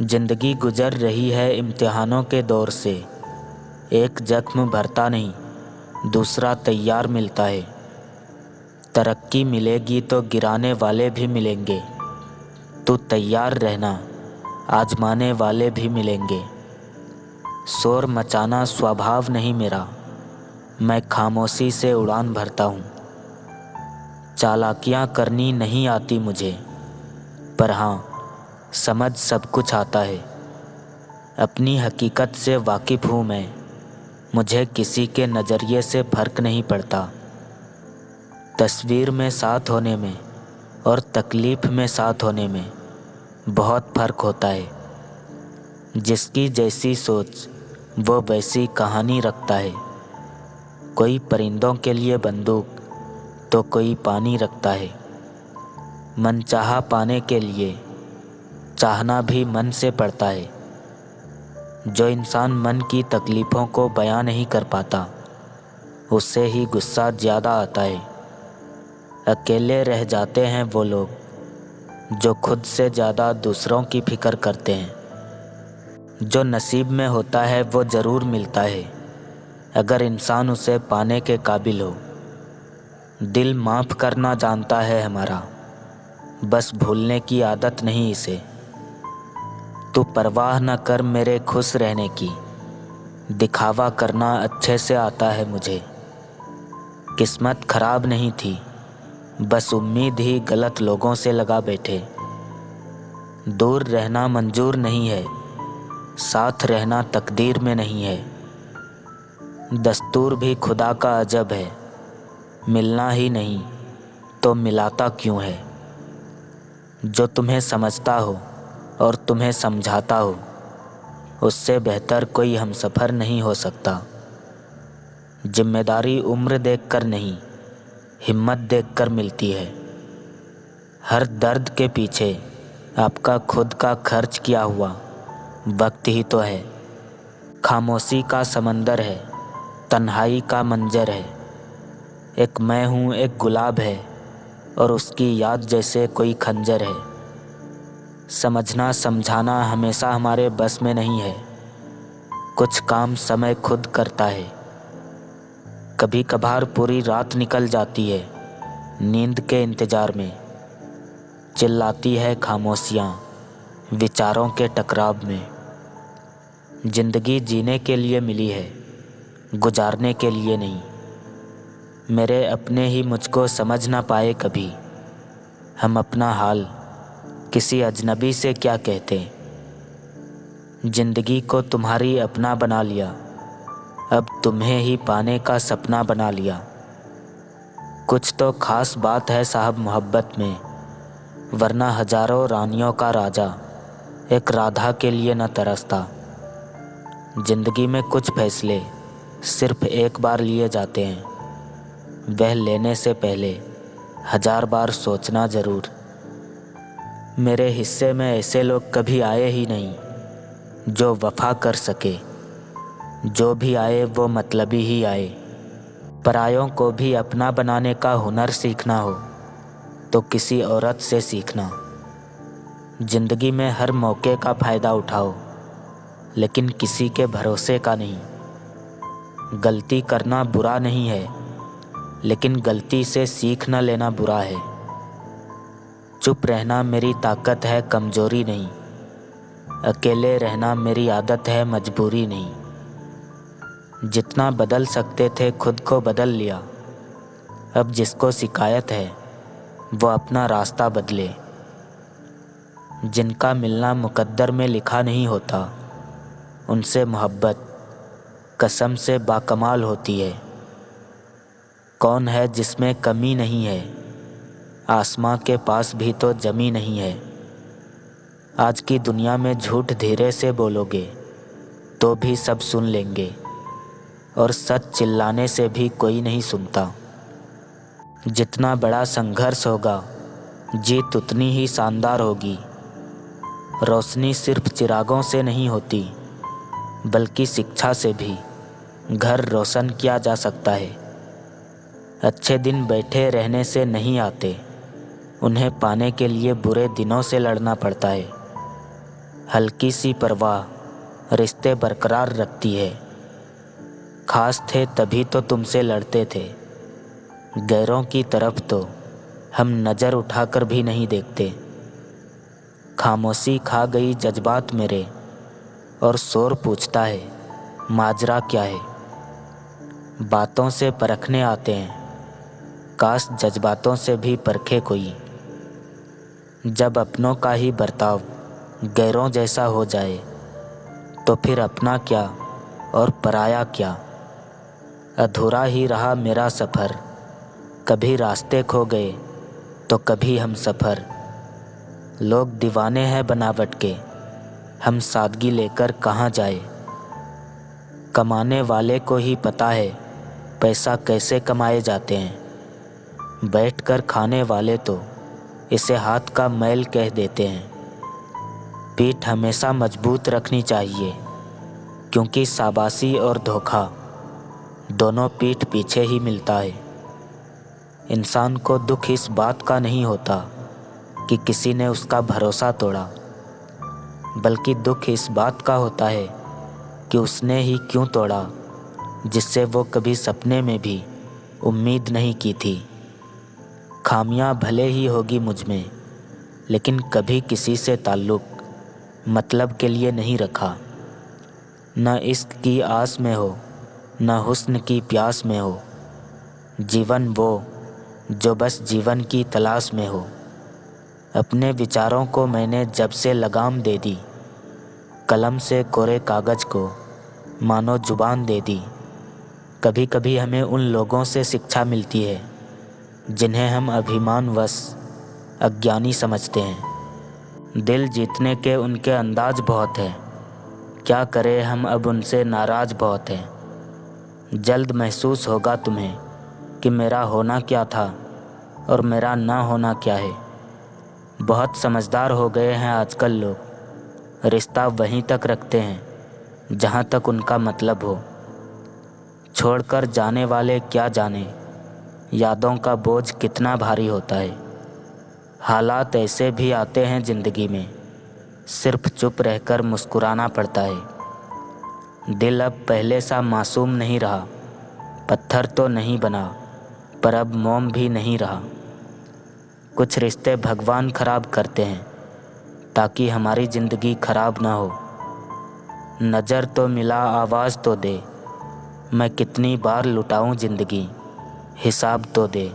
जिंदगी गुजर रही है इम्तिहानों के दौर से। एक जख्म भरता नहीं, दूसरा तैयार मिलता है। तरक्की मिलेगी तो गिराने वाले भी मिलेंगे। तू तैयार रहना, आजमाने वाले भी मिलेंगे। शोर मचाना स्वभाव नहीं मेरा, मैं खामोशी से उड़ान भरता हूँ। चालाकियाँ करनी नहीं आती मुझे, पर हाँ, समझ सब कुछ आता है। अपनी हकीकत से वाकिफ़ हूँ मैं, मुझे किसी के नज़रिए से फ़र्क नहीं पड़ता। तस्वीर में साथ होने में और तकलीफ़ में साथ होने में बहुत फ़र्क होता है। जिसकी जैसी सोच वो वैसी कहानी रखता है। कोई परिंदों के लिए बंदूक तो कोई पानी रखता है। मनचाहा पाने के लिए चाहना भी मन से पड़ता है। जो इंसान मन की तकलीफ़ों को बयां नहीं कर पाता, उससे ही गुस्सा ज़्यादा आता है। अकेले रह जाते हैं वो लोग जो खुद से ज़्यादा दूसरों की फ़िक्र करते हैं। जो नसीब में होता है वो ज़रूर मिलता है, अगर इंसान उसे पाने के काबिल हो। दिल माफ़ करना जानता है हमारा, बस भूलने की आदत नहीं इसे। तू परवाह न कर मेरे खुश रहने की, दिखावा करना अच्छे से आता है मुझे। किस्मत खराब नहीं थी, बस उम्मीद ही गलत लोगों से लगा बैठे। दूर रहना मंजूर नहीं है, साथ रहना तकदीर में नहीं है। दस्तूर भी खुदा का अजब है, मिलना ही नहीं तो मिलाता क्यों है। जो तुम्हें समझता हो और तुम्हें समझाता हो, उससे बेहतर कोई हमसफ़र नहीं हो सकता। जिम्मेदारी उम्र देखकर नहीं, हिम्मत देखकर मिलती है। हर दर्द के पीछे आपका खुद का खर्च किया हुआ वक्त ही तो है। खामोशी का समंदर है, तन्हाई का मंजर है। एक मैं हूँ, एक गुलाब है, और उसकी याद जैसे कोई खंजर है। समझना समझाना हमेशा हमारे बस में नहीं है, कुछ काम समय खुद करता है। कभी कभार पूरी रात निकल जाती है नींद के इंतज़ार में। चिल्लाती है खामोशियाँ विचारों के टकराव में। जिंदगी जीने के लिए मिली है, गुजारने के लिए नहीं। मेरे अपने ही मुझको समझ ना पाए कभी, हम अपना हाल किसी अजनबी से क्या कहते। जिंदगी को तुम्हारी अपना बना लिया, अब तुम्हें ही पाने का सपना बना लिया। कुछ तो खास बात है साहब मोहब्बत में, वरना हजारों रानियों का राजा एक राधा के लिए न तरसता। जिंदगी में कुछ फैसले सिर्फ एक बार लिए जाते हैं, वह लेने से पहले 1000 बार सोचना ज़रूर। मेरे हिस्से में ऐसे लोग कभी आए ही नहीं जो वफा कर सके। जो भी आए वो मतलबी ही आए। परायों को भी अपना बनाने का हुनर सीखना हो तो किसी औरत से सीखना। जिंदगी में हर मौके का फ़ायदा उठाओ, लेकिन किसी के भरोसे का नहीं। गलती करना बुरा नहीं है, लेकिन गलती से सीख न लेना बुरा है। चुप रहना मेरी ताकत है, कमज़ोरी नहीं। अकेले रहना मेरी आदत है, मजबूरी नहीं। जितना बदल सकते थे खुद को बदल लिया, अब जिसको शिकायत है वो अपना रास्ता बदले। जिनका मिलना मुकद्दर में लिखा नहीं होता, उनसे मोहब्बत कसम से बाकमाल होती है। कौन है जिसमें कमी नहीं है, आसमां के पास भी तो जमी नहीं है। आज की दुनिया में झूठ धीरे से बोलोगे तो भी सब सुन लेंगे, और सच चिल्लाने से भी कोई नहीं सुनता। जितना बड़ा संघर्ष होगा, जीत उतनी ही शानदार होगी। रोशनी सिर्फ चिरागों से नहीं होती, बल्कि शिक्षा से भी घर रोशन किया जा सकता है। अच्छे दिन बैठे रहने से नहीं आते, उन्हें पाने के लिए बुरे दिनों से लड़ना पड़ता है। हल्की सी परवाह रिश्ते बरकरार रखती है। खास थे तभी तो तुमसे लड़ते थे, गैरों की तरफ तो हम नज़र उठाकर भी नहीं देखते। खामोशी खा गई जज्बात मेरे और शोर पूछता है माजरा क्या है। बातों से परखने आते हैं, काश जज्बातों से भी परखे कोई। जब अपनों का ही बर्ताव गैरों जैसा हो जाए तो फिर अपना क्या और पराया क्या। अधूरा ही रहा मेरा सफ़र, कभी रास्ते खो गए तो कभी हम सफ़र। लोग दीवाने हैं बनावट के, हम सादगी लेकर कहाँ जाए। कमाने वाले को ही पता है पैसा कैसे कमाए जाते हैं, बैठकर खाने वाले तो इसे हाथ का मैल कह देते हैं। पीठ हमेशा मजबूत रखनी चाहिए, क्योंकि शाबाशी और धोखा दोनों पीठ पीछे ही मिलता है। इंसान को दुख इस बात का नहीं होता कि किसी ने उसका भरोसा तोड़ा, बल्कि दुख इस बात का होता है कि उसने ही क्यों तोड़ा जिससे वो कभी सपने में भी उम्मीद नहीं की थी। खामियां भले ही होगी मुझ में, लेकिन कभी किसी से ताल्लुक़ मतलब के लिए नहीं रखा। न इश्क की आस में हो, न हुस्न की प्यास में हो। जीवन वो जो बस जीवन की तलाश में हो। अपने विचारों को मैंने जब से लगाम दे दी, कलम से कोरे कागज़ को मानो जुबान दे दी। कभी कभी हमें उन लोगों से शिक्षा मिलती है जिन्हें हम अभिमानवश अज्ञानी समझते हैं। दिल जीतने के उनके अंदाज बहुत है, क्या करें हम अब उनसे नाराज़ बहुत हैं। जल्द महसूस होगा तुम्हें कि मेरा होना क्या था और मेरा ना होना क्या है। बहुत समझदार हो गए हैं आजकल लोग, रिश्ता वहीं तक रखते हैं जहाँ तक उनका मतलब हो। छोड़कर जाने वाले क्या जाने यादों का बोझ कितना भारी होता है। हालात ऐसे भी आते हैं ज़िंदगी में, सिर्फ चुप रहकर मुस्कुराना पड़ता है। दिल अब पहले सा मासूम नहीं रहा, पत्थर तो नहीं बना पर अब मोम भी नहीं रहा। कुछ रिश्ते भगवान खराब करते हैं ताकि हमारी ज़िंदगी खराब ना हो। नज़र तो मिला आवाज़ तो दे, मैं कितनी बार लुटाऊं ज़िंदगी, हिसाब तो दे।